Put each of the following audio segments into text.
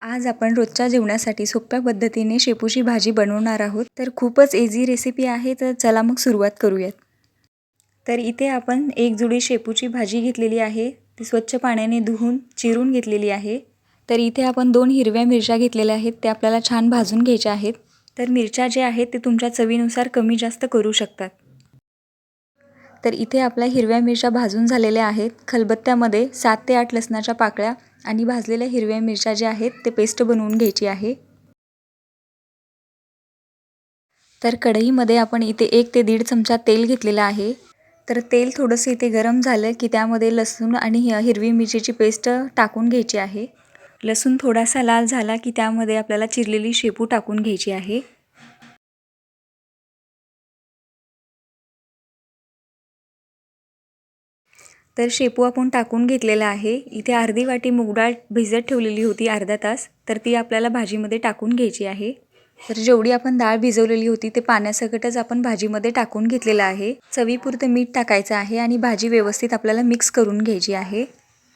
आज आपण रोजच्या जेवणासाठी सोप्या पद्धतीने शेपूची भाजी बनवणार आहोत. तर खूपच इझी रेसिपी आहे. तर चला मग सुरुवात करूयात. तर इथे आपण एक जुडी शेपूची भाजी घेतलेली आहे. ती स्वच्छ पाण्याने धुवून चिरून घेतलेली आहे. तर इथे आपण 2 हिरव्या मिरच्या घेतलेल्या आहेत. त्या आपल्याला छान भाजून घ्यायच्या आहेत. तर मिरच्या जे आहेत ते तुमच्या चवीनुसार कमी जास्त करू शकतात. तर इथे आपल्या हिरव्या मिरच्या भाजून झालेल्या आहेत. खलबत्त्यामध्ये 7 ते 8 लसणाच्या पाकळ्या आणि भाजलेल्या हिरव्या मिरच्या ज्या आहेत ते पेस्ट बनवून घ्यायची आहे. तर कढईमध्ये आपण इथे 1 ते 1.5 चमचा तेल घेतलेलं आहे. तर तेल थोडंसं इथे गरम झालं की त्यामध्ये लसूण आणि हिरवी मिरचीची पेस्ट टाकून घ्यायची आहे. लसूण थोडासा लाल झाला की त्यामध्ये आपल्याला चिरलेली शेपू टाकून घ्यायची आहे. तर शेपू आपण टाकून घेतलेला आहे. इथे अर्धी वाटी मूग डाळ भिजत ठेवलेली होती अर्धा तास. तर ती आपल्याला भाजीमध्ये टाकून घ्यायची आहे. तर जेवढी आपण डाळ भिजवलेली होती ते पाण्यासकटच आपण भाजीमध्ये टाकून घेतलेलं आहे. चवीपुरतं मीठ टाकायचं आहे आणि भाजी व्यवस्थित आपल्याला मिक्स करून घ्यायची आहे.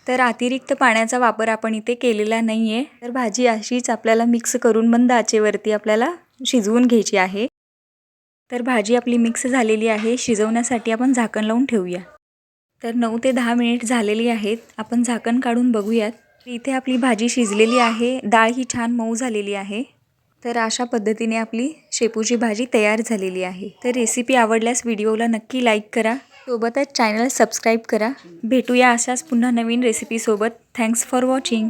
तर अतिरिक्त पाण्याचा वापर आपण इथे केलेला नाही आहे. तर भाजी अशीच आपल्याला मिक्स करून मंद आचेवरती आपल्याला शिजवून घ्यायची आहे. तर भाजी आपली मिक्स झालेली आहे. शिजवण्यासाठी आपण झाकण लावून ठेवूया. तर 9 ते 10 मिनिट झालेली आहेत. आपण झाकण काढून बघूयात. इथे आपली भाजी शिजलेली आहे. डाळ ही छान मऊ झालेली आहे. तर अशा पद्धतीने आपली शेपूची भाजी तयार झालेली आहे. तर रेसिपी आवडल्यास व्हिडिओला नक्की लाईक करा. सोबतच चॅनल सबस्क्राईब करा. भेटूया अशाच पुन्हा नवीन रेसिपीसोबत. Thanks for watching.